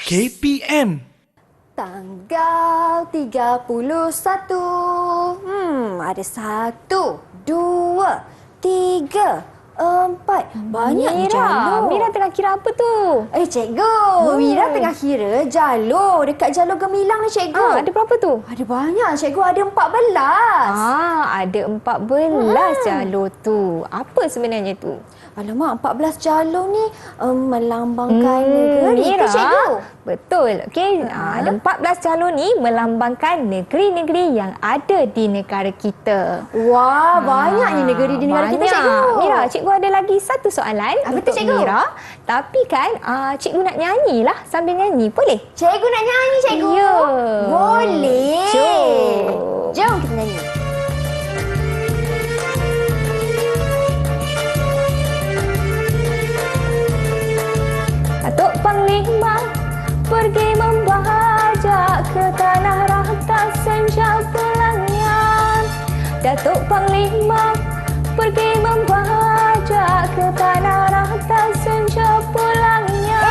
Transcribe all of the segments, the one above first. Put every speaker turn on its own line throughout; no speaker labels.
KPM.
Tanggal 31. Ada 1, 2, 3, 4. Banyak jalur.
Mira tengah kira apa tu?
Cikgu, Mira tengah kira jalur. Dekat jalur Gemilang ni, cikgu.
Ada berapa tu?
Ada banyak, cikgu. Ada 14.
Ada 14 jalur tu. Apa sebenarnya tu?
Alamak, 14 jalur ni melambangkan negeri ke, cikgu?
Betul. Okey, ada 14 jalur ni melambangkan negeri-negeri yang ada di negara kita.
Wah, banyaknya negeri di negara kita, cikgu.
Mira, cikgu ada lagi satu soalan untuk
cikgu?
Mira. Tapi kan cikgu nak nyanyilah sambil nyanyi. Boleh?
Cikgu nak nyanyi, cikgu?
Ya.
Boleh. Jom kita nyanyi.
Datuk Panglima pergi membajak ke tanah rata senja pulangnya. Datuk Panglima pergi membajak ke tanah rata senja pulangnya.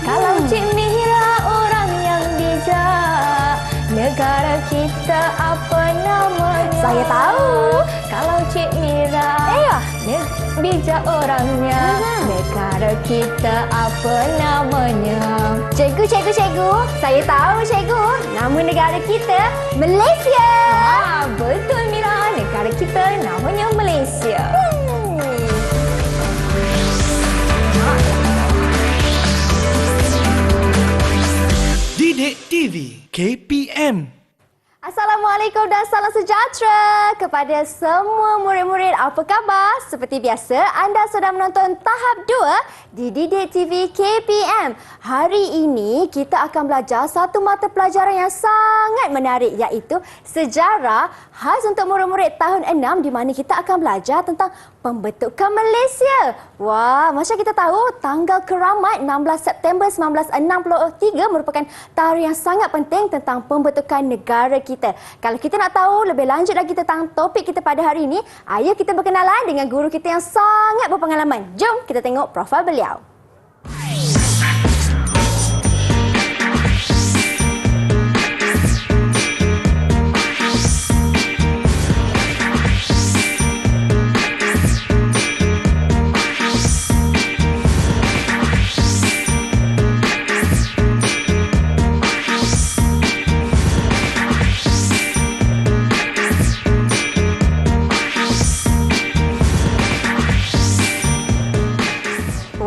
Kalau Cik Mira orang yang bijak, negara kita apa namanya?
Saya tahu.
Kalau Cik Mira bijak orangnya, negara kita apa namanya?
Cikgu. Saya tahu, cikgu. Nama negara kita Malaysia.
Betul Mira, negara kita namanya Malaysia.
Didik TV KPM.
Assalamualaikum dan salam sejahtera kepada semua murid-murid. Apa khabar? Seperti biasa, anda sedang menonton tahap 2 di Didik TV KPM. Hari ini kita akan belajar satu mata pelajaran yang sangat menarik, iaitu sejarah khas untuk murid-murid tahun 6, di mana kita akan belajar tentang pembentukan Malaysia. Wah, macam kita tahu, tanggal keramat 16 September 1963 merupakan tarikh yang sangat penting tentang pembentukan negara kita. Kalau kita nak tahu lebih lanjut lagi tentang topik kita pada hari ini, ayo kita berkenalan dengan guru kita yang sangat berpengalaman. Jom kita tengok profil beliau.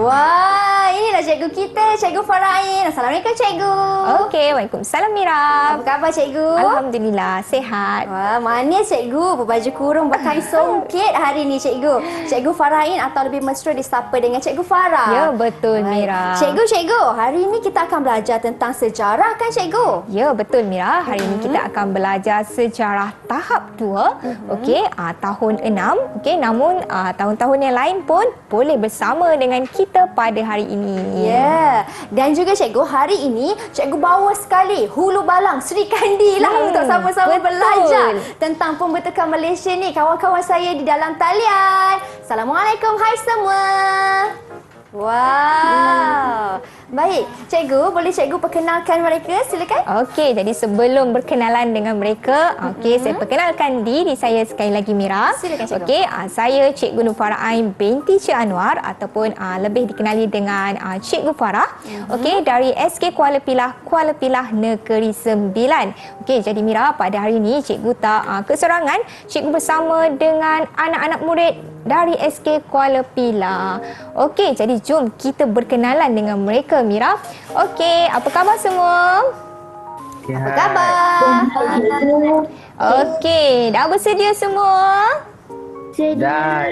Wah, inilah cikgu kita, Cikgu Farain. Assalamualaikum, cikgu.
Okey, waalaikumsalam Mira.
Apa khabar, cikgu?
Alhamdulillah, sihat.
Wah, manis cikgu. Berbaju kurung, berkain songket hari ni, cikgu. Cikgu Farain atau lebih mesra disapa dengan Cikgu Farah.
Ya, betul Mira.
Cikgu, hari ini kita akan belajar tentang sejarah kan, cikgu?
Ya, betul Mira. Hari ini kita akan belajar sejarah tahap 2. Okey, tahun 6. Okey, namun tahun-tahun yang lain pun boleh bersama dengan kita pada hari ini.
Ya. Dan juga cikgu, hari ini cikgu bawa sekali Hulu Balang Sri Kandi lah untuk sama-sama belajar tentang pembentukan Malaysia ni. Kawan-kawan saya di dalam talian. Assalamualaikum, hai semua. Wow. Baik, cikgu, boleh cikgu perkenalkan mereka? Silakan.
Okey, jadi sebelum berkenalan dengan mereka, saya perkenalkan diri saya sekali lagi Mira.
Silakan, cikgu.
Okey, saya Cikgu Nur Farah Ain binti Cik Anwar ataupun lebih dikenali dengan Cikgu Farah. Okey, dari SK Kuala Pilah Negeri Sembilan. Okey, jadi Mira, pada hari ini cikgu tak keserangan. Cikgu bersama dengan anak-anak murid dari SK Kuala Pilah. Okey, jadi jom kita berkenalan dengan mereka Mira. Okey, apa khabar semua?
Apa khabar?
Okey, dah bersedia semua?
Dah.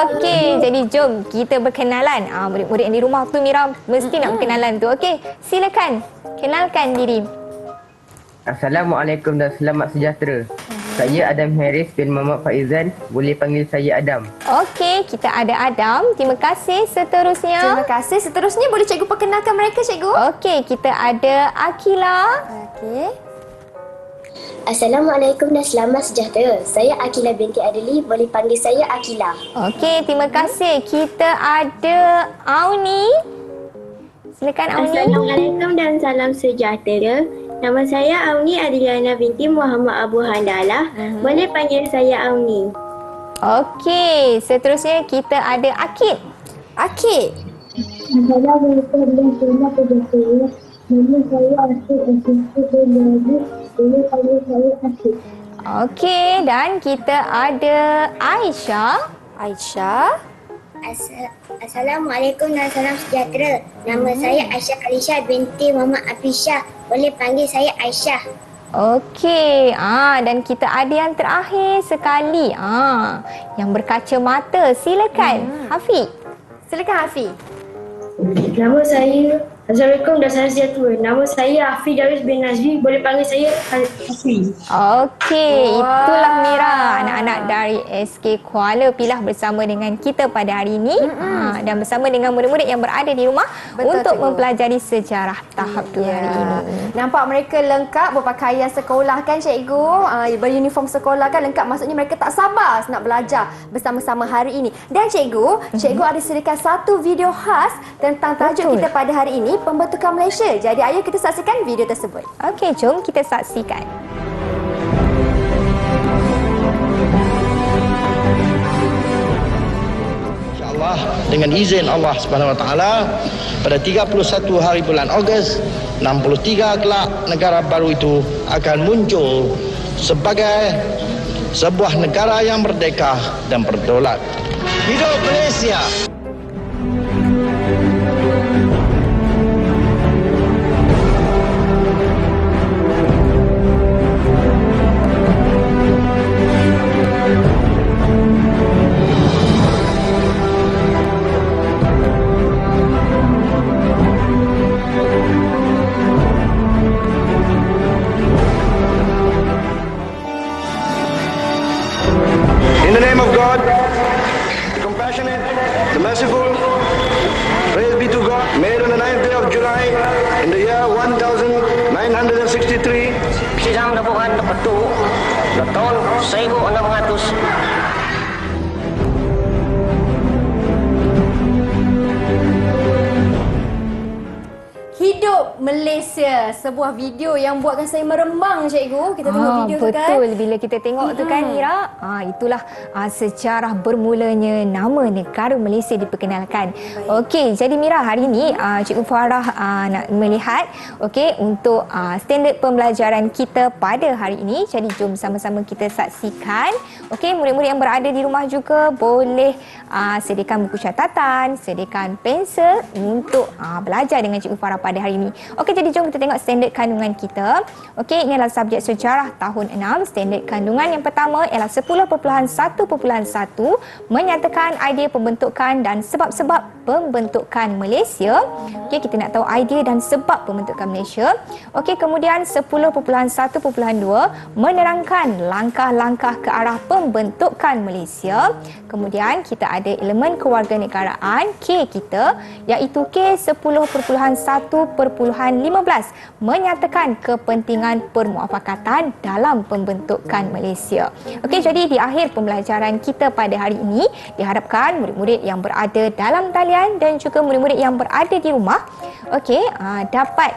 Okey, jadi jom kita berkenalan. Murid-murid yang di rumah tu Mira mesti nak berkenalan tu. Okey, silakan kenalkan diri.
Assalamualaikum dan selamat sejahtera. Saya Adam Harris bin Muhammad Faizan. Boleh panggil saya Adam.
Okey, kita ada Adam. Terima kasih. Seterusnya.
Terima kasih. Seterusnya boleh cikgu perkenalkan mereka, cikgu?
Okey, kita ada Akila.
Okey.
Assalamualaikum dan selamat sejahtera. Saya Akila binti Adeli. Boleh panggil saya Akila.
Okey, terima kasih. Kita ada Auni. Silakan Auni.
Assalamualaikum dan salam sejahtera. Nama saya Auni Adriana binti Muhammad Abu Handalah. Boleh panggil saya Auni.
Okey, seterusnya kita ada Akid.
Akid.
Assalamualaikum dan salam sejahtera. Nama saya Asyik Asyik Belaji. Boleh panggil saya Asyik.
Okey, dan kita ada Aisyah.
Aisyah.
Assalamualaikum dan salam sejahtera. Nama saya Aisyah Alisha binti Muhammad Afisha. Boleh panggil saya Aisyah.
Okey, dan kita ada yang terakhir sekali. Yang berkacamata. Silakan, Hafiz.
Silakan Hafiz.
Nama saya Assalamualaikum dan salam sejahtera. Nama saya Hafiz Darwis bin Nazwi. Boleh panggil saya Hafiz.
Okey, itulah Mira, anak-anak dari SK Kuala Pilah bersama dengan kita pada hari ini dan bersama dengan murid-murid yang berada di rumah.
Betul,
untuk
cikgu.
mempelajari sejarah tahap 2 hari ini.
Nampak mereka lengkap berpakaian sekolah kan cikgu, beruniform sekolah kan lengkap, maksudnya mereka tak sabar nak belajar bersama-sama hari ini. Dan cikgu ada sediakan satu video khas tentang tajuk
Betul.
kita pada hari ini, pembentukan Malaysia. Jadi ayo kita saksikan video tersebut.
Okey, jom kita saksikan.
InsyaAllah dengan izin Allah Subhanahu Wa Taala pada 31 hari bulan Ogos 63 kelak negara baru itu akan muncul sebagai sebuah negara yang merdeka dan berdaulat. Hidup Malaysia. In the name of God, the compassionate, the merciful, praise be to God, made on the 9th day of July in the year 1963.
Sidang Gabungan Petu tahun 1600.
Hidup Malaysia, sebuah video yang buatkan saya meremang cikgu. Kita tengok video tu kan.
Betul, bila kita tengok tu kan Mira, itulah sejarah bermulanya nama negara Malaysia diperkenalkan. Okey, jadi Mira, hari ini Cikgu Farah nak melihat untuk standard pembelajaran kita pada hari ini. Jadi jom sama-sama kita saksikan. Okey, murid-murid yang berada di rumah juga boleh sediakan buku catatan, sediakan pensel untuk belajar dengan Cikgu Farah pada hari ini. Okey, jadi jom kita tengok standard kandungan kita. Okey, ini adalah subjek sejarah tahun 6. Standard kandungan yang pertama ialah 10.1.1 menyatakan idea pembentukan dan sebab-sebab pembentukan Malaysia. Okey, kita nak tahu idea dan sebab pembentukan Malaysia. Okey, kemudian 10.1.2 menerangkan langkah-langkah ke arah pembentukan Malaysia. Kemudian kita ada elemen kewarganegaraan K kita, iaitu K 10.1.15 menyatakan kepentingan permuafakatan dalam pembentukan Malaysia. Okey, jadi di akhir pembelajaran kita pada hari ini, diharapkan murid-murid yang berada dalam talian dan juga murid-murid yang berada di rumah dapat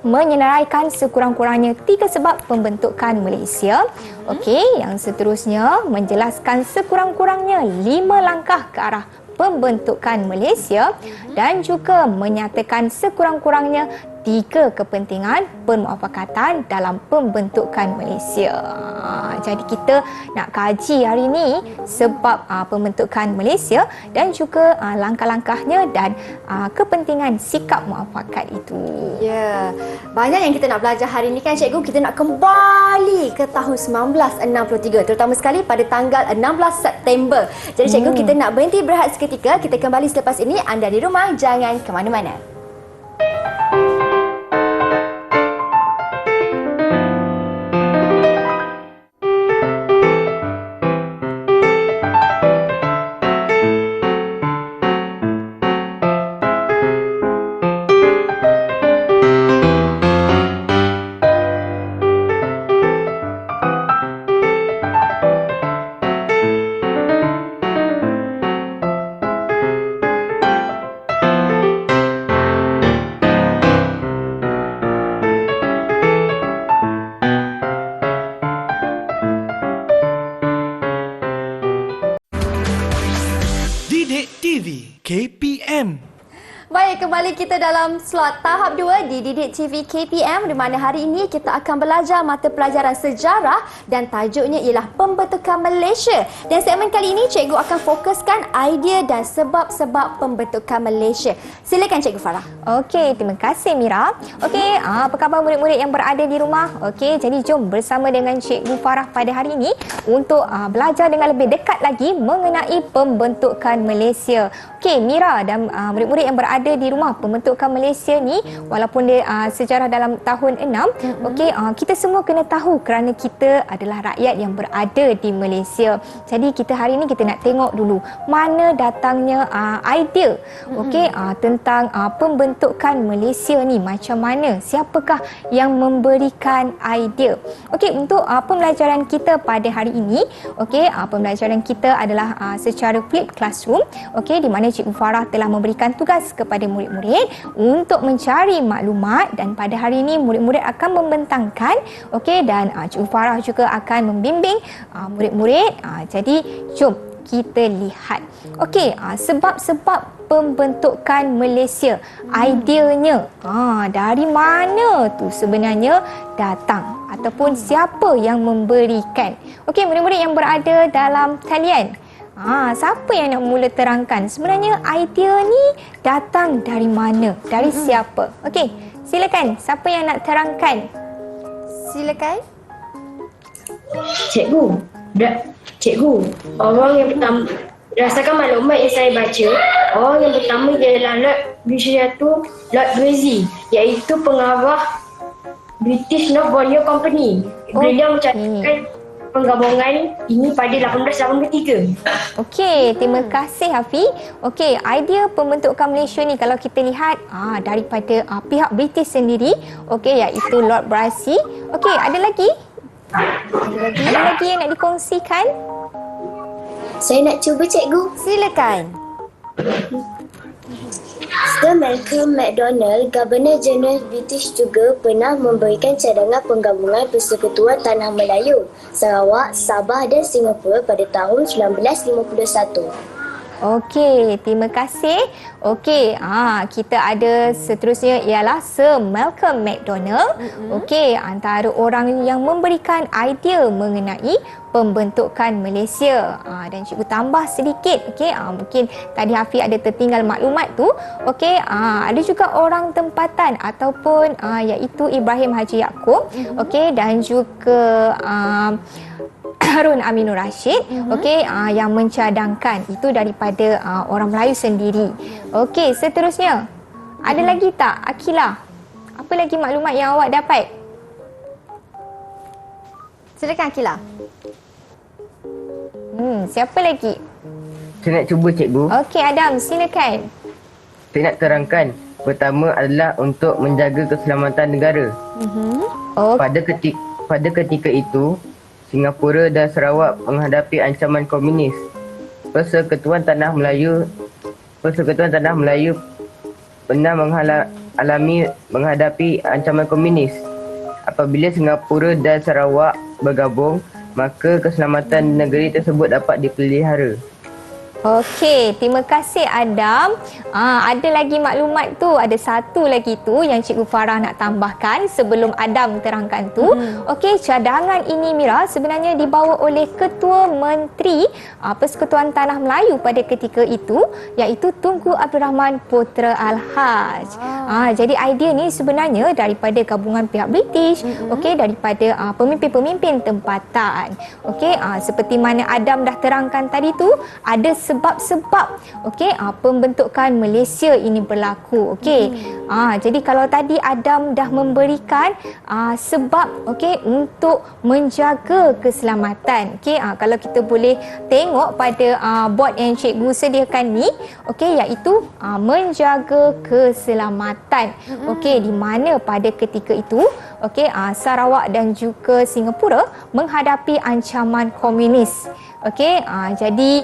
menyenaraikan sekurang-kurangnya 3 sebab pembentukan Malaysia. Okey, yang seterusnya menjelaskan sekurang-kurangnya 5 langkah ke arah pembentukan Malaysia dan juga menyatakan sekurang-kurangnya 3 kepentingan permuafakatan dalam pembentukan Malaysia. Jadi kita nak kaji hari ini sebab pembentukan Malaysia dan juga langkah-langkahnya dan kepentingan sikap muafakat itu.
Ya, banyak yang kita nak belajar hari ini kan cikgu. Kita nak kembali ke tahun 1963, terutama sekali pada tanggal 16 September. Jadi cikgu, kita nak berhenti berehat seketika. Kita kembali selepas ini. Anda di rumah jangan ke mana-mana.
KPM.
Baik, kembali kita dalam slot tahap 2 di Didik TV KPM, di mana hari ini kita akan belajar mata pelajaran sejarah dan tajuknya ialah pembentukan Malaysia. Dan segmen kali ini cikgu akan fokuskan idea dan sebab-sebab pembentukan Malaysia. Silakan Cikgu Farah.
Okey, terima kasih Mira. Okey, apa khabar murid-murid yang berada di rumah? Okey, jadi jom bersama dengan Cikgu Farah pada hari ini untuk belajar dengan lebih dekat lagi mengenai pembentukan Malaysia. Okey, Mira dan murid-murid yang berada di rumah, pembentukan Malaysia ni walaupun dia sejarah dalam tahun 6, okey, kita semua kena tahu kerana kita adalah rakyat yang berada di Malaysia. Jadi kita hari ni kita nak tengok dulu mana datangnya idea okey, tentang pembentukan Malaysia ni macam mana, siapakah yang memberikan idea. Okey, untuk pembelajaran kita pada hari ini, okey, pembelajaran kita adalah secara flip classroom, okey, di mana Cikgu Farah telah memberikan tugas kepada murid-murid untuk mencari maklumat, dan pada hari ini murid-murid akan membentangkan, okey, dan Cikgu Farah juga akan membimbing murid-murid. Jadi jom kita lihat. Okey, sebab-sebab pembentukan Malaysia, ideanya dari mana tu sebenarnya datang ataupun siapa yang memberikan. Okey, murid-murid yang berada dalam talian, siapa yang nak mula terangkan sebenarnya idea ni datang dari mana, dari siapa? Okey, silakan, siapa yang nak terangkan?
Silakan.
Cikgu, orang yang pertama, berdasarkan maklumat yang saya baca, orang yang pertama ialah Lord Greasy, iaitu pengarah British North Borneo Company. Beliau mencatatkan penggabungan ini pada 1883.
Okey, terima kasih Hafi. Okey, idea pembentukan Malaysia ni kalau kita lihat daripada pihak British sendiri, okey, iaitu Lord Brassey. Okey, ada lagi yang nak dikongsikan?
Saya nak cuba cikgu.
Silakan.
Sir Malcolm MacDonald, Governor General British juga pernah memberikan cadangan penggabungan Persekutuan Tanah Melayu, Sarawak, Sabah dan Singapura pada tahun 1951.
Okey, terima kasih. Okey, kita ada seterusnya ialah Sir Malcolm MacDonald. Okey, antara orang yang memberikan idea mengenai pembentukan Malaysia. Dan cikgu tambah sedikit. Okey, mungkin tadi Hafiz ada tertinggal maklumat tu. Okey, ada juga orang tempatan ataupun iaitu Ibrahim Haji Yaakob. Okey, dan juga Harun Aminur Rashid, okey, yang mencadangkan itu daripada orang Melayu sendiri. Okey, seterusnya ada lagi tak Akila? Apa lagi maklumat yang awak dapat?
Silakan Akila.
Siapa lagi?
Saya nak cuba cikgu.
Okey Adam, silakan.
Saya nak terangkan. Pertama adalah untuk menjaga keselamatan negara. Pada ketika itu, Singapura dan Sarawak menghadapi ancaman komunis. Persekutuan Tanah Melayu pernah menghadapi ancaman komunis. Apabila Singapura dan Sarawak bergabung, maka keselamatan negeri tersebut dapat dipelihara.
Okey, terima kasih Adam. Ada lagi maklumat tu, ada satu lagi tu yang Cikgu Farah nak tambahkan sebelum Adam terangkan tu. Okey, cadangan ini Mira sebenarnya dibawa oleh Ketua Menteri Persekutuan Tanah Melayu pada ketika itu, iaitu Tunku Abdul Rahman Putra Al-Haj. Jadi idea ni sebenarnya daripada gabungan pihak British, okey, daripada pemimpin-pemimpin tempatan. Okey, seperti mana Adam dah terangkan tadi tu, ada sebab-sebab okey, pembentukan Malaysia ini berlaku. Okey. Jadi kalau tadi Adam dah memberikan sebab okey untuk menjaga keselamatan. Okey, kalau kita boleh tengok pada board yang cikgu sediakan ni, okey, iaitu menjaga keselamatan. Okey, di mana pada ketika itu okey, Sarawak dan juga Singapura menghadapi ancaman komunis. Okey, jadi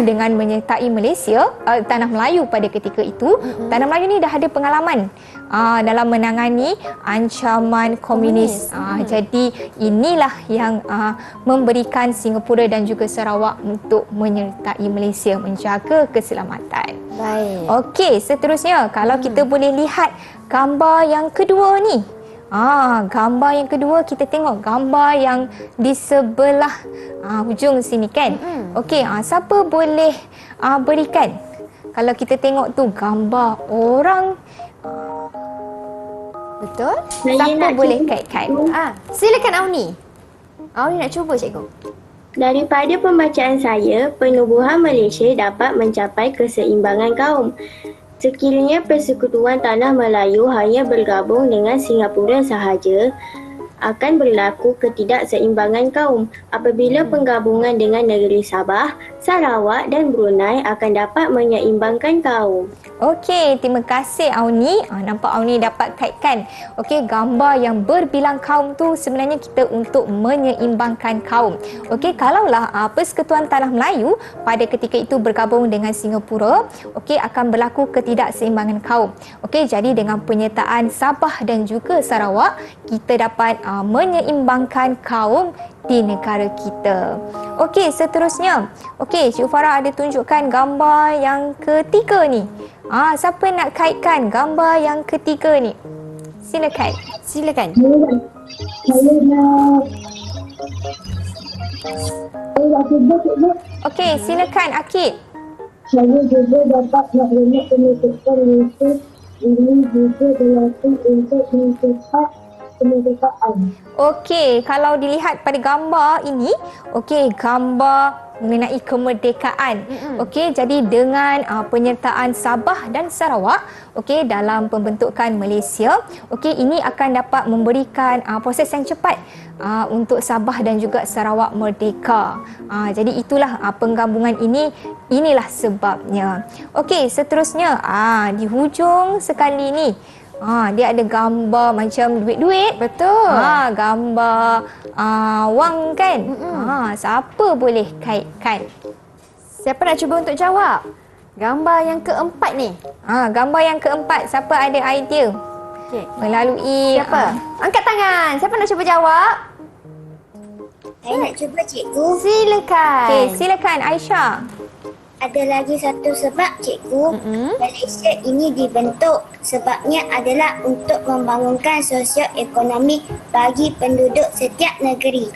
dengan menyertai Malaysia, Tanah Melayu pada ketika itu. Tanah Melayu ni dah ada pengalaman dalam menangani ancaman komunis. Jadi inilah yang memberikan Singapura dan juga Sarawak untuk menyertai Malaysia menjaga keselamatan.
Baik.
Okey, seterusnya kalau kita boleh lihat gambar yang kedua ni. Gambar yang kedua, kita tengok gambar yang di sebelah hujung sini kan. Okey, siapa boleh berikan? Kalau kita tengok tu gambar orang,
Betul?
siapa boleh kaitkan?
Silakan Auni. Auni nak cuba cikgu.
Daripada pembacaan saya, penubuhan Malaysia dapat mencapai keseimbangan kaum. Sekiranya Persekutuan Tanah Melayu hanya bergabung dengan Singapura sahaja, akan berlaku ketidakseimbangan kaum. Apabila penggabungan dengan negeri Sabah, Sarawak dan Brunei akan dapat menyeimbangkan kaum.
Okey, terima kasih Auni. Nampak Auni dapat kaitkan. Okey, gambar yang berbilang kaum tu sebenarnya kita untuk menyeimbangkan kaum. Okey, kalaulah Persekutuan Tanah Melayu pada ketika itu bergabung dengan Singapura, okey, akan berlaku ketidakseimbangan kaum. Okey, jadi dengan penyertaan Sabah dan juga Sarawak, kita dapat menyeimbangkan kaum di negara kita. Okey, seterusnya. Okey, Cik Farah ada tunjukkan gambar yang ketiga ni. Siapa nak kaitkan gambar yang ketiga ni? Silakan.
Silakan.
Saya nak cuba cikgu.
Okey, silakan Akid.
Saya juga dapat maklumat penuntutan Malaysia ini juga berlaku untuk mencetak kemerdekaan.
Okey, kalau dilihat pada gambar ini, okey, gambar mengenai kemerdekaan. Okey, jadi dengan penyertaan Sabah dan Sarawak, okey, dalam pembentukan Malaysia, okey, ini akan dapat memberikan proses yang cepat untuk Sabah dan juga Sarawak merdeka. Jadi itulah penggabungan inilah sebabnya. Okey, seterusnya di hujung sekali ni, dia ada gambar macam duit-duit.
Betul.
Gambar wang kan. Siapa boleh kaitkan?
Siapa nak cuba untuk jawab? Gambar yang keempat ni.
Gambar yang keempat, siapa ada idea?
Okey.
Melalui
Siapa? Angkat tangan. Siapa nak cuba jawab?
Saya nak cuba cikgu.
Silakan.
Okey, silakan Aisyah.
Ada lagi satu sebab cikgu. Malaysia ini dibentuk. Sebabnya adalah untuk membangunkan sosioekonomi bagi penduduk setiap negeri.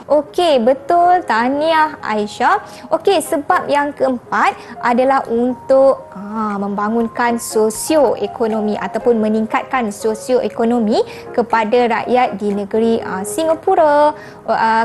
Okey, betul. Tahniah Aisyah. Okey, sebab yang keempat adalah untuk membangunkan sosioekonomi ataupun meningkatkan sosioekonomi kepada rakyat di negeri Singapura,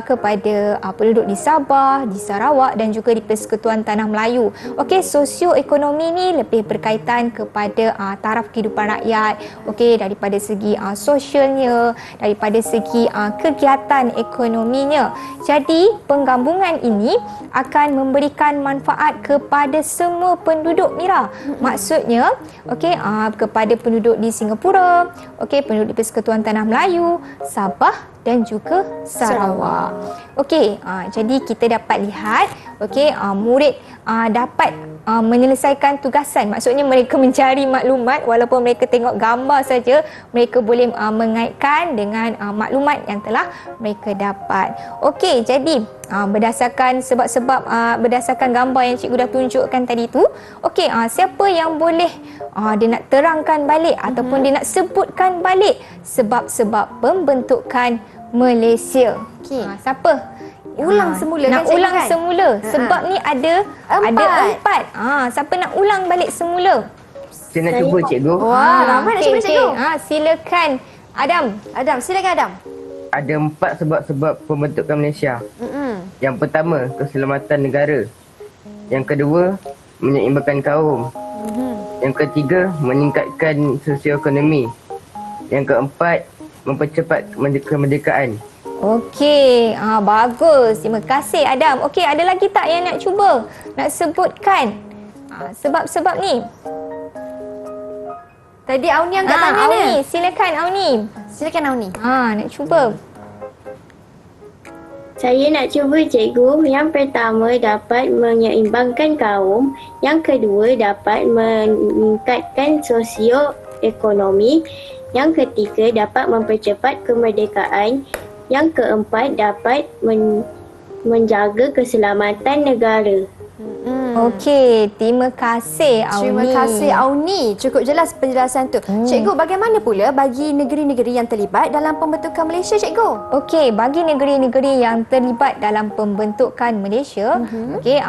kepada penduduk di Sabah, di Sarawak dan juga di Persekutuan Tanah Melayu. Okey, sosioekonomi ni lebih berkaitan kepada taraf kehidupan rakyat. Okey, daripada segi sosialnya, daripada segi kegiatan ekonominya. Jadi, penggabungan ini akan memberikan manfaat kepada semua penduduk, Mira. Maksudnya, okey, kepada penduduk di Singapura, okey, penduduk di Persekutuan Tanah Melayu, Sabah dan juga Sarawak. Okey, jadi kita dapat lihat, okey, murid dapat menyelesaikan tugasan. Maksudnya mereka mencari maklumat walaupun mereka tengok gambar saja, mereka boleh mengaitkan dengan maklumat yang telah mereka dapat. Okey, jadi berdasarkan sebab-sebab berdasarkan gambar yang cikgu dah tunjukkan tadi tu, okey, siapa yang boleh dia nak terangkan balik ataupun dia nak sebutkan balik sebab-sebab pembentukan Malaysia.
Okey.
Siapa?
Ulang semula
nak
kan,
ulang
cikgu kan?
semula. Sebab ni ada empat. Siapa nak ulang balik semula?
Saya nak cuba cikgu.
Wah, ramai nak cuba cikgu.
Silakan Adam.
Adam, silakan Adam.
Ada 4 sebab-sebab pembentukan Malaysia. Yang pertama, keselamatan negara. Yang kedua, menyeimbangkan kaum. Yang ketiga, meningkatkan sosioekonomi. Yang keempat, mempercepat kemerdekaan.
Okey, bagus. Terima kasih Adam. Okey, ada lagi tak yang nak cuba? Nak sebutkan sebab-sebab ni?
Tadi Auni angkat tangan
Auni,
dia.
silakan Auni.
Silakan Auni.
Nak cuba.
Saya nak cuba cikgu. Yang pertama dapat menyeimbangkan kaum. Yang kedua dapat meningkatkan sosioekonomi. Yang ketiga dapat mempercepat kemerdekaan. Yang keempat dapat menjaga keselamatan negara.
Okey, terima kasih Auni.
Terima kasih Auni. Cukup jelas penjelasan tu. Cikgu, bagaimana pula bagi negeri-negeri yang terlibat dalam pembentukan Malaysia, cikgu?
Okey, bagi negeri-negeri yang terlibat dalam pembentukan Malaysia, okey,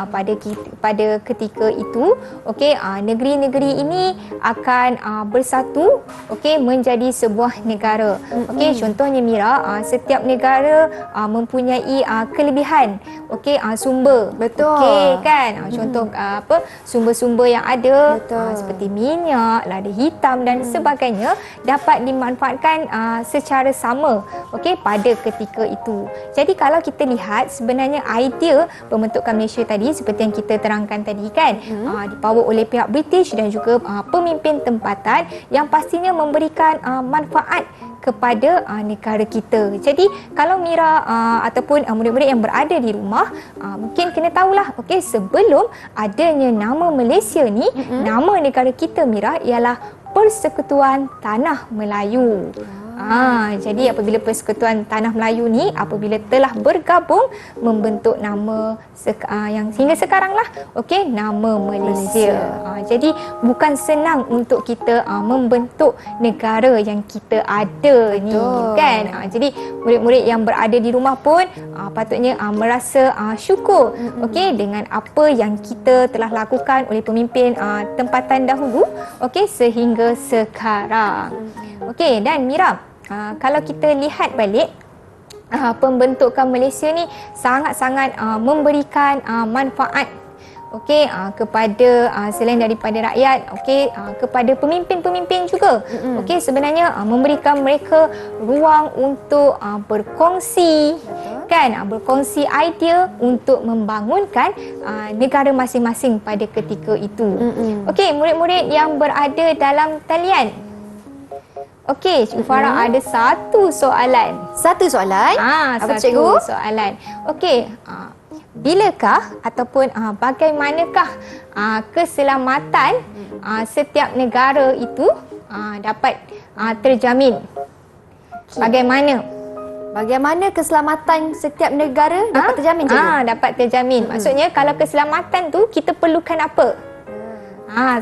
pada ketika itu, okey, negeri-negeri ini akan bersatu, okey, menjadi sebuah negara. Okey, contohnya Mira, setiap negara mempunyai kelebihan, okey, sumber.
Betul.
Okey kan? Contoh sumber-sumber yang ada seperti minyak, lada hitam dan sebagainya dapat dimanfaatkan secara sama, okey, pada ketika itu. Jadi kalau kita lihat sebenarnya idea pembentukan Malaysia tadi seperti yang kita terangkan tadi kan, dibawa oleh pihak British dan juga pemimpin tempatan yang pastinya memberikan manfaat kepada negara kita. Jadi kalau Mira ataupun murid-murid yang berada di rumah mungkin kena tahulah, okey, sebelum adanya nama Malaysia ni, nama negara kita Mira ialah Persekutuan Tanah Melayu. Jadi apabila Persekutuan Tanah Melayu ni apabila telah bergabung membentuk nama yang hingga sekarang lah, okey, nama Malaysia. Jadi bukan senang untuk kita membentuk negara yang kita ada ni kan. Jadi murid-murid yang berada di rumah pun patutnya merasa syukur, okey, dengan apa yang kita telah lakukan oleh pemimpin tempatan dahulu, okey, sehingga sekarang. Okey, dan Mira, kalau kita lihat balik, pembentukan Malaysia ni sangat-sangat memberikan manfaat, okey, kepada selain daripada rakyat, okey, kepada pemimpin-pemimpin juga. Okey, sebenarnya memberikan mereka ruang untuk berkongsi kan, berkongsi idea untuk membangunkan negara masing-masing pada ketika itu. Okey, murid-murid yang berada dalam talian. Okey, Cikgu Farah ada satu soalan.
Satu soalan? Apa
Satu
cikgu?
soalan. Okey, bilakah ataupun bagaimanakah keselamatan setiap negara itu dapat terjamin? Bagaimana?
Bagaimana keselamatan setiap negara dapat terjamin, cikgu?
Dapat terjamin. Maksudnya kalau keselamatan tu kita perlukan apa?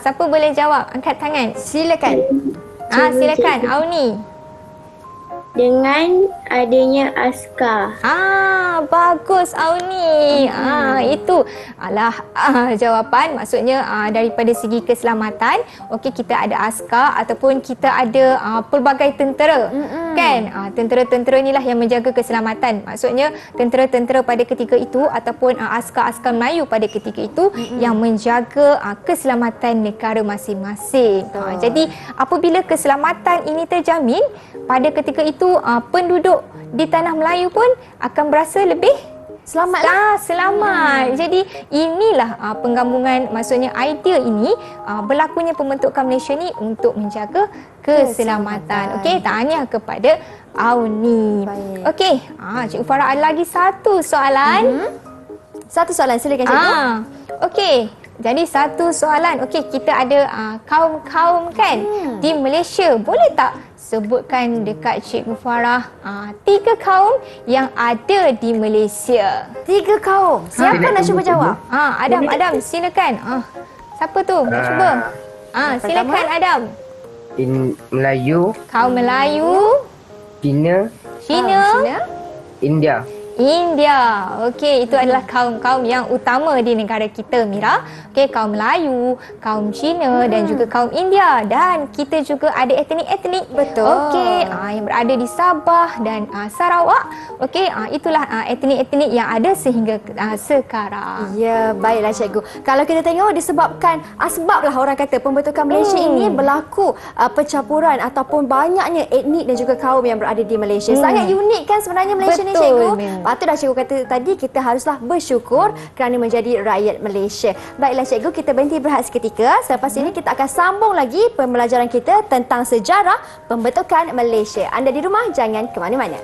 Siapa boleh jawab? Angkat tangan.
Silakan.
Silakan Auni.
Dengan adanya askar.
Bagus Auni. Itu adalah jawapan. Maksudnya daripada segi keselamatan, okey, kita ada askar ataupun kita ada pelbagai tentera. Kan? Tentera-tentera inilah yang menjaga keselamatan. Maksudnya tentera-tentera pada ketika itu ataupun askar-askar Melayu pada ketika itu yang menjaga keselamatan negara masing-masing. Jadi apabila keselamatan ini terjamin, pada ketika itu penduduk di tanah Melayu pun akan berasa lebih selamat. Selamat. Jadi inilah penggabungan, maksudnya idea ini berlakunya pembentukan Malaysia ni untuk menjaga keselamatan. Okey, tahniah kepada Auni. Okey, Cikgu Farah ada lagi satu soalan.
Satu soalan, silakan cikgu.
Okey. Jadi satu soalan. Okey, kita ada kaum-kaum kan di Malaysia. Boleh tak sebutkan dekat Cikgu Farah 3 kaum yang ada di Malaysia?
3 kaum. Siapa nak cuba jawab?
Adam, silakan. Siapa tu? Nak cuba? Silakan Adam.
Melayu,
Kaum Melayu,
Cina, India.
Okey, itu adalah kaum-kaum yang utama di negara kita, Mira. Okey, kaum Melayu, kaum Cina dan juga kaum India, dan kita juga ada etnik-etnik.
Betul.
Okey, yang berada di Sabah dan Sarawak. Okey, itulah etnik-etnik yang ada sehingga sekarang.
Ya, baiklah cikgu. Kalau kita tengok disebabkan sebablah orang kata pembentukan Malaysia ini berlaku percampuran ataupun banyaknya etnik dan juga kaum yang berada di Malaysia. Sangat unik kan sebenarnya Malaysia ni, cikgu. Patut dah cikgu kata tadi, kita haruslah bersyukur kerana menjadi rakyat Malaysia. Baiklah cikgu, kita berhenti berehat seketika. Selepas ini kita akan sambung lagi pembelajaran kita tentang sejarah pembentukan Malaysia. Anda di rumah jangan ke mana-mana.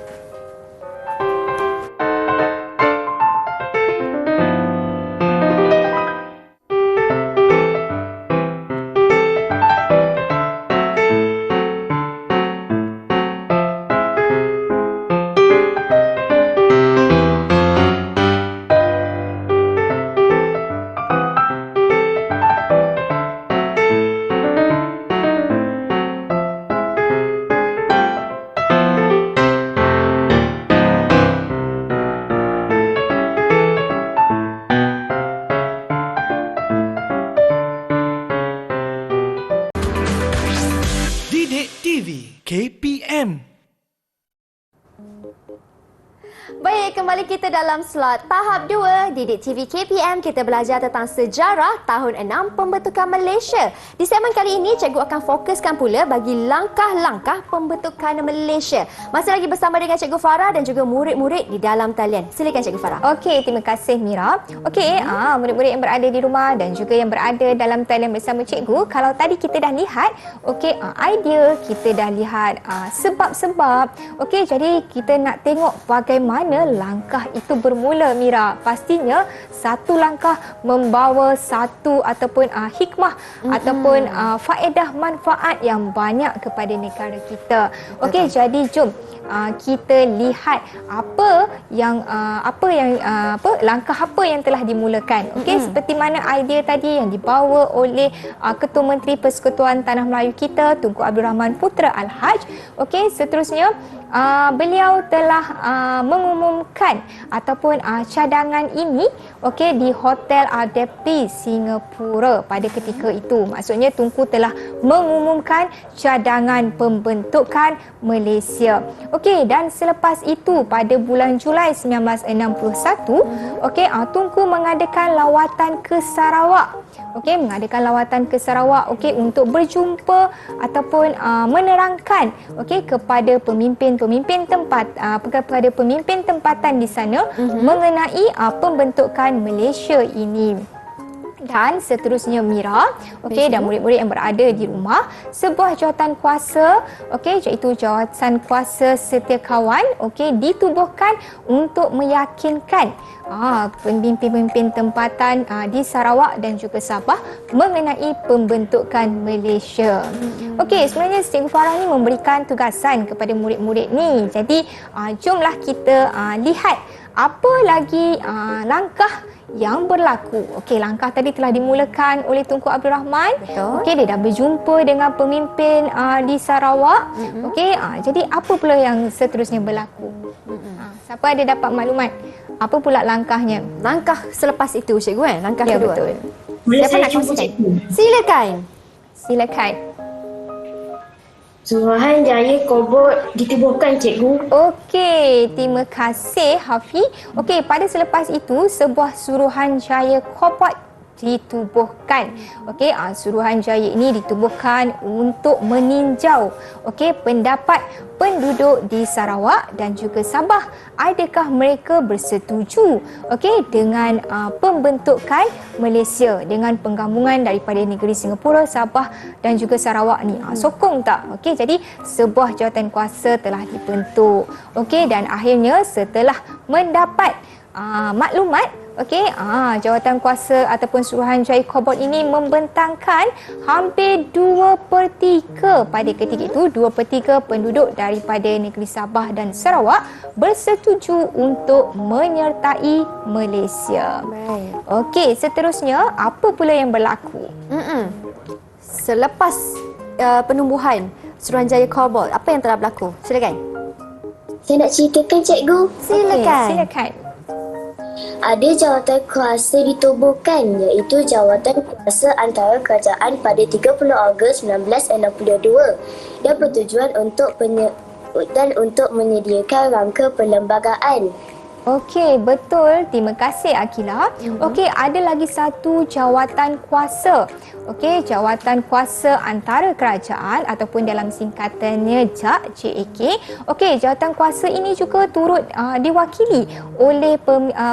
kita dalam slot tahap 2 Didik TV KPM. Kita belajar tentang sejarah tahun 6 pembentukan Malaysia. Di segmen kali ini, cikgu akan fokuskan pula bagi langkah-langkah pembentukan Malaysia. Masih lagi bersama dengan Cikgu Farah dan juga murid-murid di dalam talian. Silakan Cikgu Farah.
Okey, terima kasih Mira. Okey, murid-murid yang berada di rumah dan juga yang berada dalam talian bersama cikgu, kalau tadi kita dah lihat, okey, idea, kita dah lihat sebab-sebab. Okey, jadi kita nak tengok bagaimana langkah itu bermula, Mira. Pastinya satu langkah membawa satu ataupun hikmah ataupun faedah manfaat yang banyak kepada negara kita. Okey, jadi jom kita lihat langkah apa yang telah dimulakan. Okey, seperti mana idea tadi yang dibawa oleh Ketua Menteri Persekutuan Tanah Melayu kita, Tunku Abdul Rahman Putra Al-Haj. Okey, seterusnya beliau telah mengumumkan ataupun cadangan ini di Hotel Adepti Singapura pada ketika itu. Maksudnya Tunku telah mengumumkan cadangan pembentukan Malaysia. Okey, dan selepas itu pada bulan Julai 1961, Tunku mengadakan lawatan ke Sarawak. Untuk berjumpa ataupun menerangkan kepada pemimpin tempatan di sana mengenai pembentukan Malaysia ini. Dan seterusnya Mira, dan murid-murid yang berada di rumah, sebuah jawatan kuasa, iaitu jawatan kuasa setiakawan, ditubuhkan untuk meyakinkan pemimpin-pemimpin tempatan di Sarawak dan juga Sabah mengenai pembentukan Malaysia. Sebenarnya Cikgu Farah ni memberikan tugasan kepada murid-murid ni. Jadi jomlah kita lihat apa lagi langkah yang berlaku. Langkah tadi telah dimulakan oleh Tunku Abdul Rahman. Dia dah berjumpa dengan pemimpin di Sarawak. Jadi apa pula yang seterusnya berlaku? Siapa ada dapat maklumat? Apa pula langkahnya?
Langkah selepas itu, cikgu langkah kedua.
Betul.
Boleh
Siapa
saya
nak
cuba,
kongsikan?
cikgu?
Silakan.
Suruhanjaya Kobot ditubuhkan, cikgu.
Okey, terima kasih Hafiz. Pada selepas itu sebuah Suruhanjaya Kobot ditubuhkan. Suruhanjaya ini ditubuhkan untuk meninjau pendapat penduduk di Sarawak dan juga Sabah. Adakah mereka bersetuju dengan pembentukan Malaysia dengan penggabungan daripada negeri Singapura, Sabah dan juga Sarawak ni? Sokong tak? Jadi sebuah jawatan kuasa telah dibentuk. Dan akhirnya setelah mendapat maklumat, jawatan kuasa ataupun Suruhanjaya Kobot ini membentangkan hampir 2/3 pada ketika itu 2/3 penduduk daripada negeri Sabah dan Sarawak bersetuju untuk menyertai Malaysia. Seterusnya apa pula yang berlaku?
Selepas penumbuhan Suruhanjaya Kobot, apa yang telah berlaku? Silakan.
Saya nak ceritakan, cikgu.
Silakan.
Ada jawatan kuasa ditubuhkan, iaitu jawatan kuasa antara kerajaan pada 30 Ogos 1962 dan bertujuan untuk menyediakan rangka perlembagaan.
Betul. Terima kasih Akila. Ada lagi satu jawatan kuasa. Jawatan kuasa antara kerajaan ataupun dalam singkatannya JAK. Jawatan kuasa ini juga turut diwakili oleh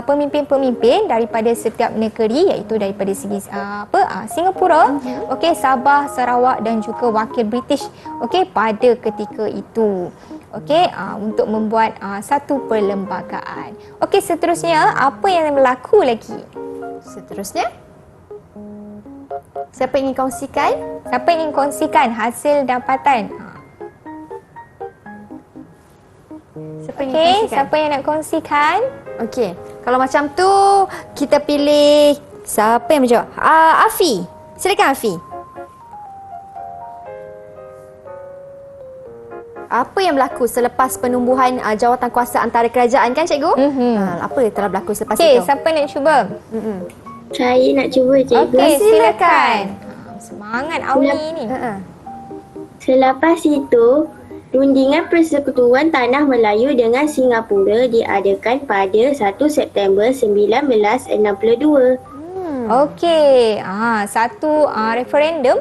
pemimpin-pemimpin daripada setiap negeri, iaitu daripada segi Singapura, Sabah, Sarawak dan juga wakil British pada ketika itu. Untuk membuat satu perlembagaan. Seterusnya apa yang berlaku lagi?
Seterusnya, siapa ingin kongsikan?
Siapa ingin kongsikan hasil dapatan? Siapa yang nak kongsikan?
Kalau macam tu, kita pilih siapa yang menjawab? Afi. Silakan Afi. Apa yang berlaku selepas penumbuhan jawatan kuasa antara kerajaan, kan cikgu? Apa yang telah berlaku selepas itu?
Siapa nak cuba?
Saya nak cuba, cikgu.
Silakan. Semangat Auli ni.
Selepas itu, Rundingan Persekutuan Tanah Melayu dengan Singapura diadakan pada 1 September 1962.
Okey, satu referendum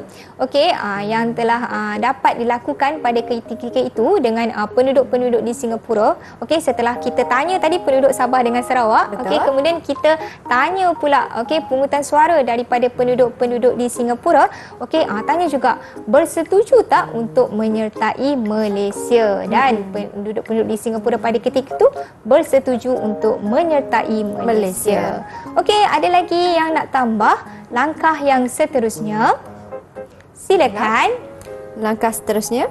yang telah dapat dilakukan pada ketika itu dengan penduduk-penduduk di Singapura. Okey, setelah kita tanya tadi penduduk Sabah dengan Sarawak, okey, kemudian kita tanya pula pungutan suara daripada penduduk-penduduk di Singapura. Okey, tanya juga bersetuju tak untuk menyertai Malaysia, dan penduduk-penduduk di Singapura pada ketika itu bersetuju untuk menyertai Malaysia. Okey, ada lagi yang nak tambah langkah yang seterusnya? Silakan.
Langkah seterusnya,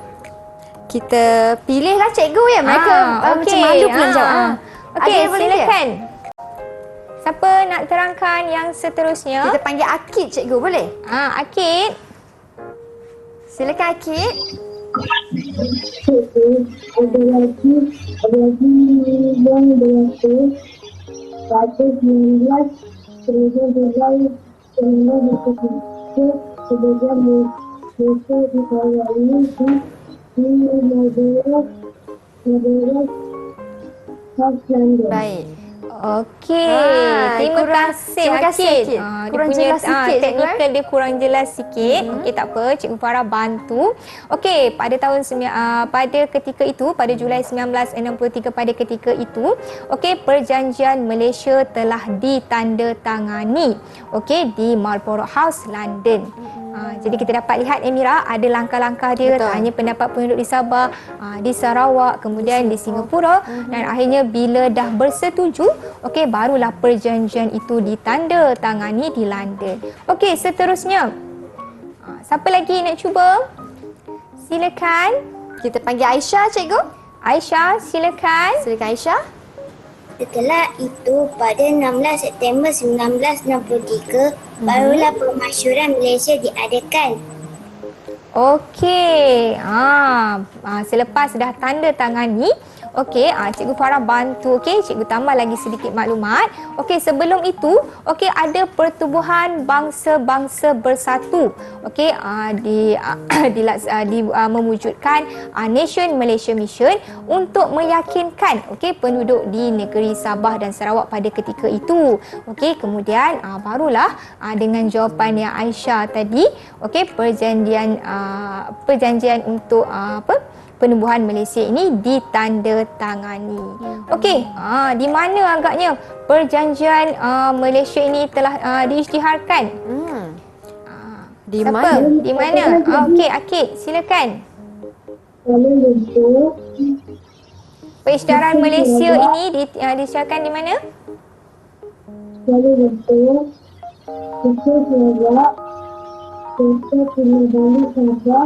kita pilihlah cikgu ya. Mereka macam malu pula jawab.
Okey,
Ada volunteer?
silakan. Siapa nak terangkan yang seterusnya?
Kita panggil Akid, cikgu, boleh?
Akid.
Silakan Akid.
Ada lagi yang berlaku pada 19 Julai 1993 sebagai Malaysia dikawali di Madras Khas London.
Baik.
Okey, terima kasih Akid.
Kurang
Dia punya
jelas sikit,
teknikal dia kurang jelas sikit. Okey, tak apa, Cikgu Farah bantu. Okey, pada ketika itu, pada Julai 1963 pada ketika itu, okey, perjanjian Malaysia telah ditandatangani, okey, di Marlborough House, London. Jadi kita dapat lihat Emira ada langkah-langkah dia.
Betul.
Tanya pendapat penduduk di Sabah, di Sarawak, kemudian di Singapura, dan akhirnya bila dah bersetuju, okey, barulah perjanjian itu ditandatangani di London. Okey, seterusnya, siapa lagi nak cuba? Silakan.
Kita panggil Aisyah, cikgu.
Aisyah, silakan.
Silakan Aisyah.
Setelah itu, pada 16 September 1963, barulah Permasyuran Malaysia diadakan.
Okey, selepas dah tanda tangani, okey, Cikgu Farah bantu, okey, Cikgu tambah lagi sedikit maklumat. Okey, sebelum itu, okey, ada Pertubuhan Bangsa-Bangsa Bersatu, okey, memwujudkan Nation Malaysia Mission untuk meyakinkan, okey, penduduk di negeri Sabah dan Sarawak pada ketika itu. Okey, kemudian barulah dengan jawapan yang Aisyah tadi, okey, perjanjian untuk penubuhan Malaysia ini ditandatangani. Okey, di mana agaknya perjanjian Malaysia ini telah diisytiharkan?
Di
Siapa?
mana?
Di mana? Okey, Akid, silakan. Perisytiharan Malaysia ini diisytiharkan di mana?
Kuala Lumpur, Kuala Sarawak, Kota Kinabalu Sabah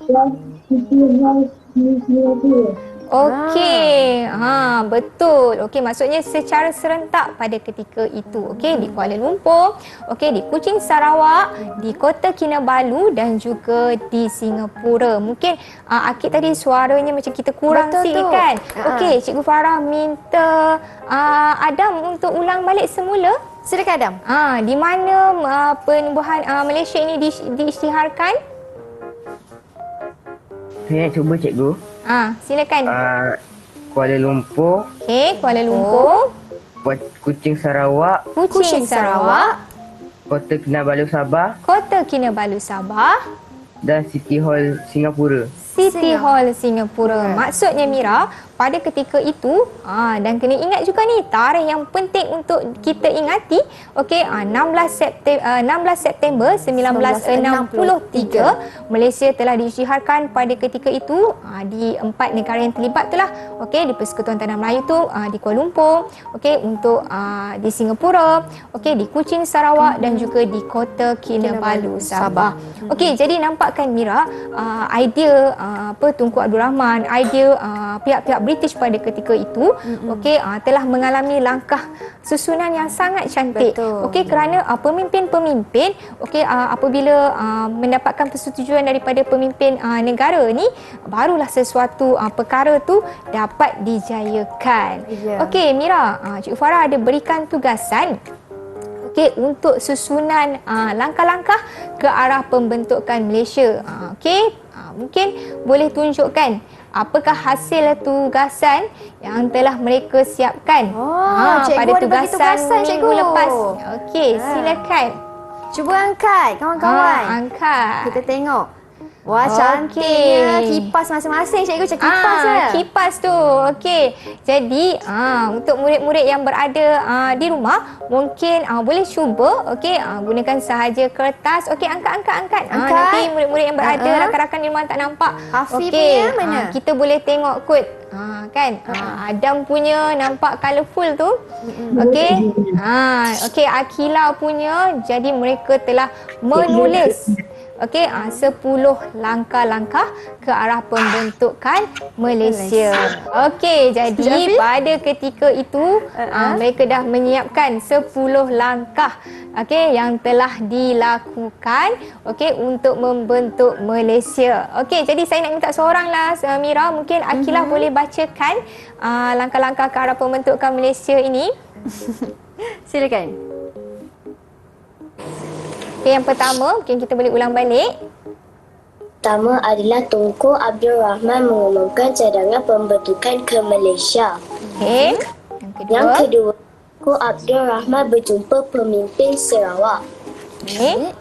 dan City House di Singapura.
Okey, betul. Okey, maksudnya secara serentak pada ketika itu. Okey, di Kuala Lumpur, okey, di Kuching Sarawak, di Kota Kinabalu dan juga di Singapura. Mungkin Akid tadi suaranya macam kita kurang
Betul
sikit
tu.
kan? Okey, Cikgu Farah minta Adam untuk ulang balik semula.
Silakan Adam.
Di mana penubuhan Malaysia ini diisytiharkan?
Saya nak cuba cikgu.
Silakan.
Kuala Lumpur,
Okey, Kuala Lumpur,
Kuching Sarawak,
Kuching Sarawak,
Kota Kinabalu Sabah
Kota Kinabalu Sabah,
dan City Hall Singapura.
City Hall Singapura. Maksudnya Mira, pada ketika itu dan kena ingat juga ni tarikh yang penting untuk kita ingati. Okey, 16 September 1963 Malaysia telah diisytiharkan pada ketika itu di 4 negara yang terlibat itulah. Okey, di Persekutuan Tanah Melayu tu di Kuala Lumpur, okey, untuk di Singapura, okey, di Kuching Sarawak dan juga di Kota Kinabalu Sabah. Okey, jadi nampakkan Mira idea Tunku Abdul Rahman, idea pihak-pihak British pada ketika itu, okey, telah mengalami langkah susunan yang sangat cantik. Okey, kerana pemimpin-pemimpin, okey, apabila mendapatkan persetujuan daripada pemimpin negara ni, barulah sesuatu perkara tu dapat dijayakan. Okey, Mira, Cikgu Farah ada berikan tugasan, okey, untuk susunan langkah-langkah ke arah pembentukan Malaysia. Okey, Mungkin boleh tunjukkan apakah hasil tugasan yang telah mereka siapkan
Cikgu
pada
ada bagi tugasan,
minggu
cikgu.
lepas. Okey, silakan.
Cuba angkat kawan-kawan.
Angkat.
Kita tengok. Wah,
Okey.
cantiknya kipas masing-masing. Cikgu cakap kipas je.
Kipas tu. Okey. Jadi untuk murid-murid yang berada di rumah mungkin boleh cuba gunakan sahaja kertas. Okey, angkat. Nanti murid-murid yang berada rakan-rakan di rumah tak nampak.
Hafiz punya mana?
Kita boleh tengok kot. Kan? Adam punya nampak colourful tu. Okey. Okey, Akila punya jadi mereka telah menulis 10 langkah-langkah ke arah pembentukan Malaysia. Okey, jadi pada ketika itu mereka dah menyiapkan 10 langkah yang telah dilakukan untuk membentuk Malaysia. Okey, jadi saya nak minta seoranglah Mira, mungkin Akilah boleh bacakan langkah-langkah ke arah pembentukan Malaysia ini.
Silakan.
Okay, yang pertama, mungkin kita boleh ulang balik.
Pertama adalah Tunku Abdul Rahman mengumumkan cadangan pembentukan ke Malaysia.
Okey.
Yang kedua, Tunku Abdul Rahman berjumpa pemimpin Sarawak.
Okey.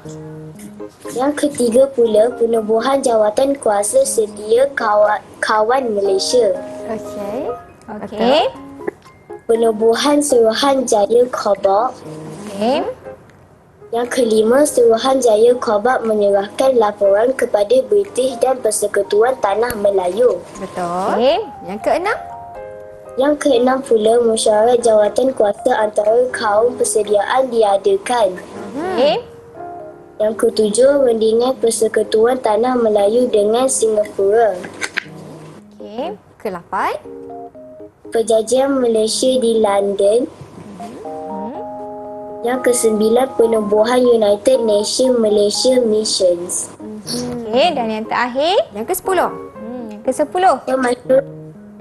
Yang ketiga pula, penubuhan jawatan kuasa sedia kawan Malaysia.
Okey.
Penubuhan Suruhanjaya Khabak.
Okey.
Yang kelima, Suruhanjaya Khabak menyerahkan laporan kepada British dan Persekutuan Tanah Melayu.
Betul.
Okey.
Yang keenam.
Yang keenam pula, mesyuarat jawatan kuasa antara kaum persediaan diadakan.
Okey.
Yang ketujuh, rundingan Persekutuan Tanah Melayu dengan Singapura.
Okey.
Kelapan.
Perjanjian Malaysia di London. Yang kesembilan, penubuhan United Nations Malaysia Missions.
Okey, dan yang terakhir,
Yang ke-10.
yang ke-10.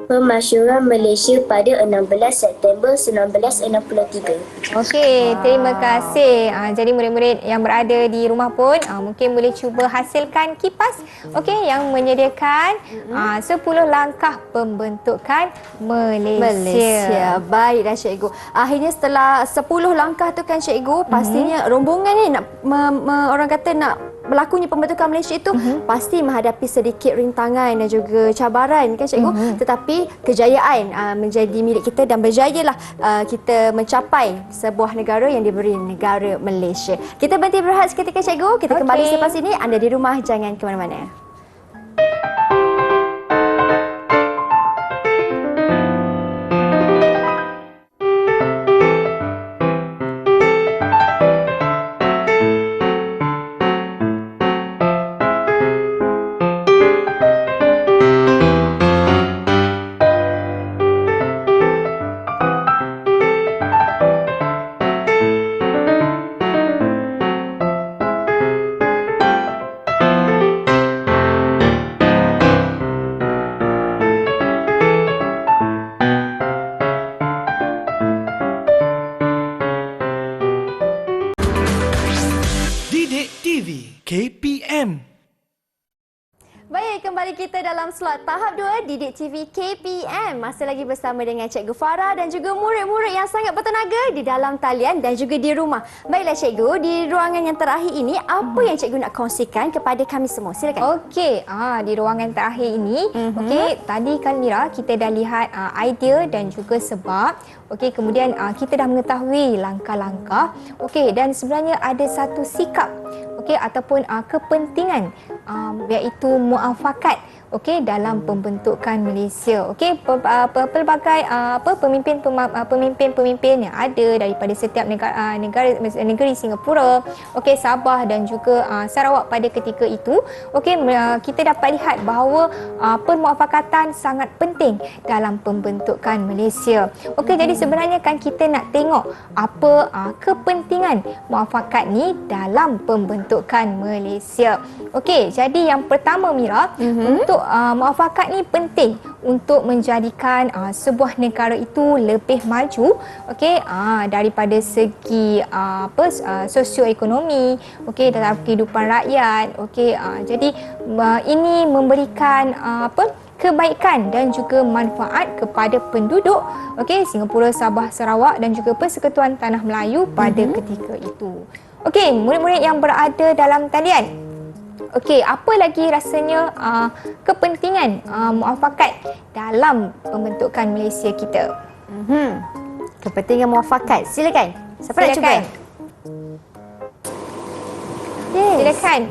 Pemasyuran Malaysia pada 16 September 1963.
Okey, terima kasih. Jadi murid-murid yang berada di rumah pun mungkin boleh cuba hasilkan kipas yang menyediakan 10 langkah pembentukan Malaysia.
Baiklah cikgu. Akhirnya setelah 10 langkah tu kan cikgu, pastinya rombongan ni nak orang kata nak berlakunya pembentukan Malaysia itu pasti menghadapi sedikit rintangan dan juga cabaran kan cikgu. Tetapi kejayaan menjadi milik kita dan berjayalah kita mencapai sebuah negara yang diberi negara Malaysia. Kita berhenti berehat seketika cikgu. Kita kembali selepas ini. Anda di rumah jangan ke mana-mana.
Didik TV KPM.
Baik, kembali kita dalam slot tahap 2 Didik TV KPM. Masih lagi bersama dengan Cikgu Farah dan juga murid-murid yang sangat bertenaga di dalam talian dan juga di rumah. Baiklah Cikgu, di ruangan yang terakhir ini, apa yang Cikgu nak kongsikan kepada kami semua? Silakan.
Okey, di ruangan terakhir ini, tadi kan Mira, kita dah lihat idea dan juga sebab. Okey, kemudian kita dah mengetahui langkah-langkah. Okey, dan sebenarnya ada satu sikap ataupun kepentingan iaitu muafakat dalam pembentukan Malaysia. Pelbagai pemimpin-pemimpin yang ada daripada setiap negeri Singapura, Sabah dan juga Sarawak pada ketika itu, kita dapat lihat bahawa permuafakatan sangat penting dalam pembentukan Malaysia. Jadi sebenarnya kan kita nak tengok apa kepentingan muafakat ni dalam pembentukan Malaysia. jadi yang pertama Mira, untuk muafakat ni penting untuk menjadikan sebuah negara itu lebih maju, okey, daripada segi sosioekonomi, okey, dalam kehidupan rakyat, okey. Jadi ini memberikan kebaikan dan juga manfaat kepada penduduk, okey, Singapura, Sabah, Sarawak dan juga Persekutuan Tanah Melayu pada ketika itu. Okey, murid-murid yang berada dalam talian. Okey, apa lagi rasanya kepentingan muafakat dalam pembentukan Malaysia kita?
Kepentingan muafakat. Silakan. Siapa nak cuba?
Silakan.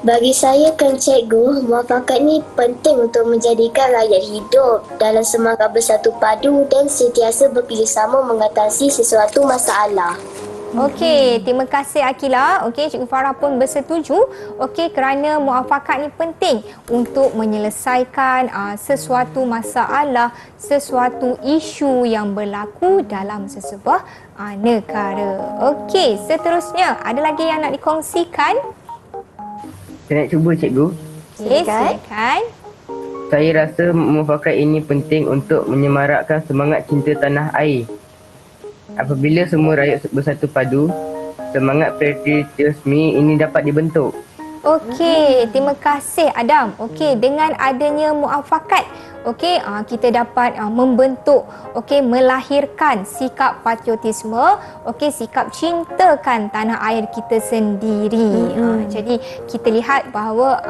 Bagi saya kan cikgu, muafakat ni penting untuk menjadikan rakyat hidup dalam semangat bersatu padu dan sentiasa bekerjasama mengatasi sesuatu masalah.
Okey, terima kasih Akila. Okey, Cikgu Farah pun bersetuju. Okey, kerana muafakat ni penting untuk menyelesaikan sesuatu masalah, sesuatu isu yang berlaku dalam sesebuah negara. Okey, seterusnya ada lagi yang nak dikongsikan?
Saya nak cuba cikgu.
Silakan.
Saya rasa muafakat ini penting untuk menyemarakkan semangat cinta tanah air. Apabila semua rakyat bersatu padu, semangat patriotisme ini dapat dibentuk.
Okey, terima kasih Adam. Okey, dengan adanya muafakat, okey, kita dapat membentuk, okey, melahirkan sikap patriotisme, okey, sikap cintakan tanah air kita sendiri. Jadi kita lihat bahawa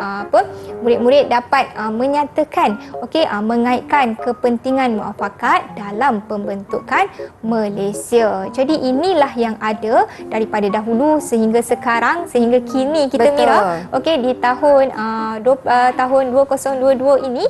murid-murid dapat menyatakan, okey, mengaitkan kepentingan muafakat dalam pembentukan Malaysia. Jadi inilah yang ada daripada dahulu sehingga sekarang, sehingga kini kita Mira. Okey, di tahun 2022 ini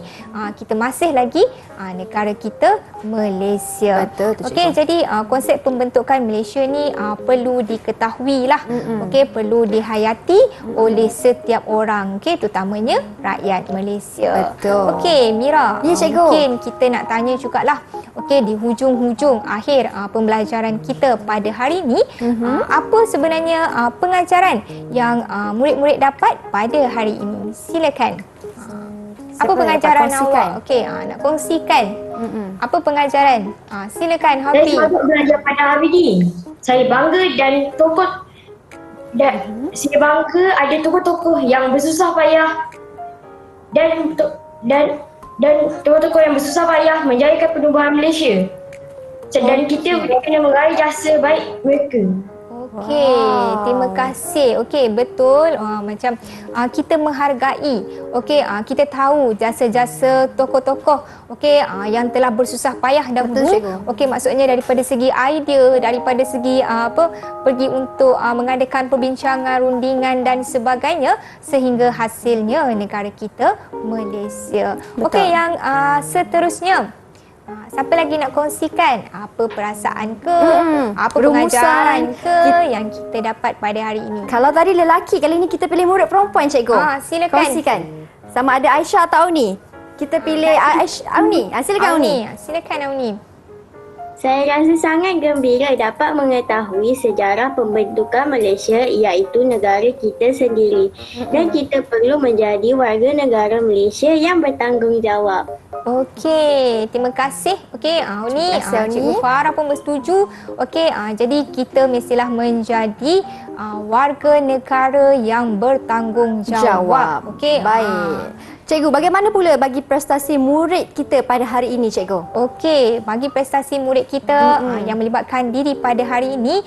kita masih lagi negara kita Malaysia.
Betul tu,
okey, jadi konsep pembentukan Malaysia ni perlu diketahui lah. Okey, perlu dihayati oleh setiap orang, okey, terutamanya rakyat Malaysia.
Betul.
Okey, Mira,
Ya, cikgu.
mungkin kita nak tanya jugalah, okey, di hujung-hujung akhir pembelajaran kita pada hari ini, apa sebenarnya pengajaran yang murid-murid dapat pada hari ini? Silakan. Apa pengajaran awak? Okey, nak kongsikan. Apa pengajaran? Silakan
Saya
Hafiz.
selalu belajar pada hari ini. Saya bangga dan saya bangga ada tokoh-tokoh yang bersusah payah dan tokoh-tokoh yang bersusah payah menjayakan penubuhan Malaysia. Dan kita kena meraih jasa baik mereka.
Okey, terima kasih. Okey, betul. Macam kita menghargai, okey, kita tahu jasa-jasa tokoh-tokoh, okey, yang telah bersusah payah dahulu. Okey, maksudnya daripada segi idea, daripada segi pergi untuk mengadakan perbincangan, rundingan dan sebagainya sehingga hasilnya negara kita Malaysia. Okey, yang seterusnya, siapa lagi nak kongsikan apa perasaan ke, apa pengajaran ke yang kita dapat pada hari ini?
Kalau tadi lelaki, kali ni kita pilih murid perempuan, cikgu.
Silakan.
Kongsikan. Sama ada Aisyah atau Auni. Kita pilih Auni. Silakan Auni.
Silakan Auni.
Saya rasa sangat gembira dapat mengetahui sejarah pembentukan Malaysia iaitu negara kita sendiri. Dan kita perlu menjadi warga negara Malaysia yang bertanggungjawab.
Okey, terima kasih. Okey, Auni, Cikgu Farah pun bersetuju. Okey, jadi kita mestilah menjadi warga negara yang bertanggungjawab. Okey.
Baik. Cikgu, bagaimana pula bagi prestasi murid kita pada hari ini, cikgu?
Okey, bagi prestasi murid kita yang melibatkan diri pada hari ini,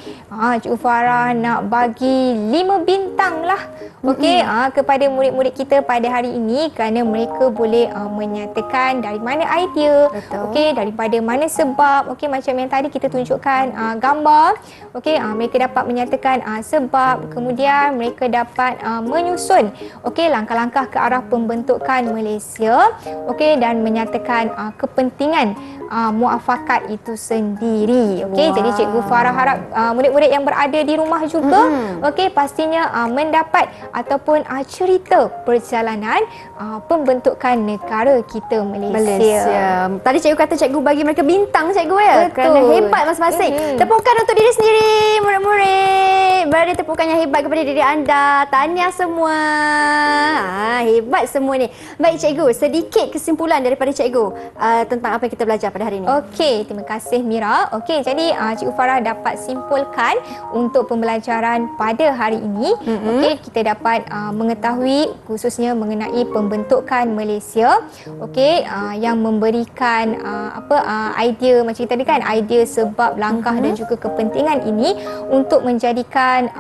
Cikgu Farah nak bagi 5 bintang lah. Okey, kepada murid-murid kita pada hari ini kerana mereka boleh menyatakan dari mana idea, okey, daripada mana sebab, okey, macam yang tadi kita tunjukkan gambar, okey, mereka dapat menyatakan sebab, kemudian mereka dapat menyusun, okey, langkah-langkah ke arah pembentukan Malaysia, okey, dan menyatakan kepentingan muafakat itu sendiri. Okey, jadi Cikgu Farah harap murid-murid yang berada di rumah juga okey pastinya mendapat ataupun cerita perjalanan pembentukan negara kita Malaysia.
Tadi cikgu kata cikgu bagi mereka bintang cikgu ya.
Betul.
Kerana hebat masing-masing. Tepukan untuk diri sendiri murid-murid. Beri tepukan yang hebat kepada diri anda. Tahniah semua. Hebat semua ni. Baik cikgu, sedikit kesimpulan daripada cikgu tentang apa yang kita belajar pada hari ini.
Okey, terima kasih Mira. Okey, jadi Cikgu Farah dapat simpulkan untuk pembelajaran pada hari ini. Okey, kita dapat mengetahui khususnya mengenai pembentukan Malaysia. Okey, yang memberikan idea macam kita tadi kan, idea sebab langkah dan juga kepentingan ini untuk menjadikan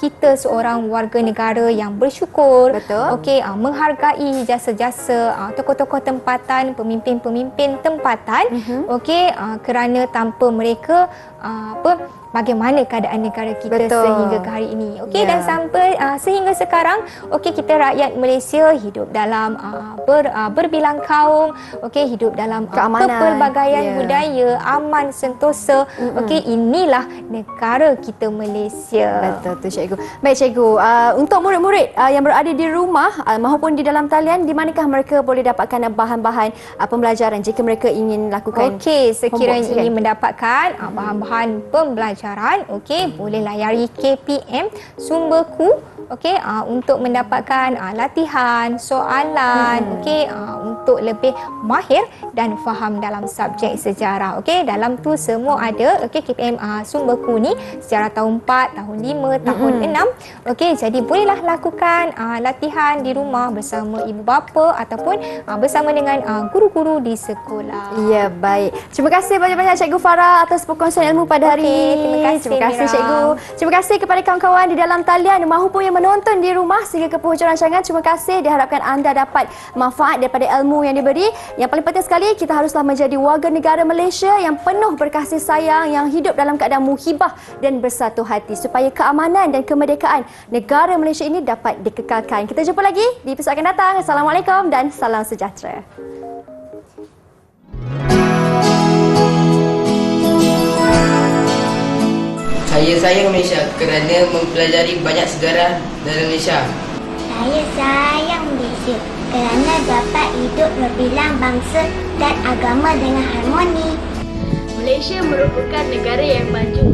kita seorang warga negara yang bersyukur.
Betul.
Okey, menghargai jasa-jasa tokoh-tokoh tempatan, pemimpin-pemimpin tempatan. Okey, kerana tanpa mereka bagaimana keadaan negara kita sehingga ke hari ini. Okey, dan sampai sehingga sekarang okey kita rakyat Malaysia hidup dalam berbilang kaum, okey hidup dalam kepelbagaian budaya, aman sentosa. Okey, inilah negara kita Malaysia.
Betul tu cikgu. Baik cikgu, untuk murid-murid yang berada di rumah maupun di dalam talian, di manakah mereka boleh dapatkan bahan-bahan pembelajaran jika mereka ingin lakukan?
Okey, sekiranya ingin mendapatkan bahan-bahan pembelajaran, okey, boleh layari KPM Sumberku, okey, untuk mendapatkan latihan, soalan, okey, untuk lebih mahir dan faham dalam subjek sejarah. Okey, dalam tu semua ada. Okey, KPM Sumberku ni sejarah tahun 4, tahun 5, tahun 6. Okey, jadi bolehlah lakukan latihan di rumah bersama ibu bapa ataupun bersama dengan guru-guru di sekolah.
Ya, baik. Terima kasih banyak-banyak Cikgu Farah atas perkongsian ilmu pada hari ini. Terima kasih cikgu. Terima kasih kepada kawan-kawan di dalam talian maupun yang menonton di rumah sehingga ke penghujung rancangan. Terima kasih. Diharapkan anda dapat manfaat daripada ilmu yang diberi. Yang paling penting sekali, kita haruslah menjadi warga negara Malaysia yang penuh berkasih sayang, yang hidup dalam keadaan muhibah dan bersatu hati supaya keamanan dan kemerdekaan negara Malaysia ini dapat dikekalkan. Kita jumpa lagi di episod akan datang. Assalamualaikum dan salam sejahtera.
Saya sayang Malaysia kerana mempelajari banyak sejarah dalam Malaysia.
Saya sayang Malaysia kerana dapat hidup berbilang bangsa dan agama dengan harmoni.
Malaysia merupakan negara yang maju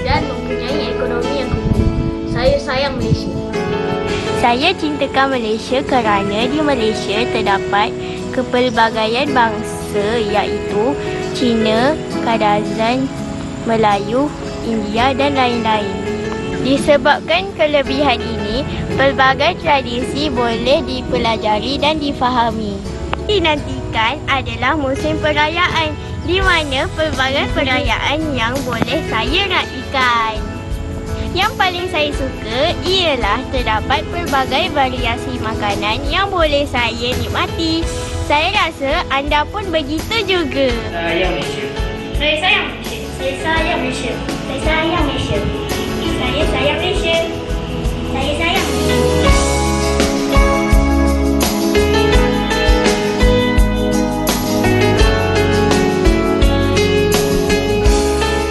dan mempunyai ekonomi yang kukuh. Saya sayang Malaysia.
Saya cintakan Malaysia kerana di Malaysia terdapat kepelbagaian bangsa iaitu Cina, Kadazan, Melayu, India dan lain-lain. Disebabkan kelebihan ini, pelbagai tradisi boleh dipelajari dan difahami. Dinantikan adalah musim perayaan di mana pelbagai perayaan yang boleh saya raikan. Yang paling saya suka ialah terdapat pelbagai variasi makanan yang boleh saya nikmati. Saya rasa anda pun begitu juga.
Sayang Malaysia.
Saya sayang Malaysia. Saya sayang Malaysia. Saya sayang Malaysia. Saya sayang Malaysia.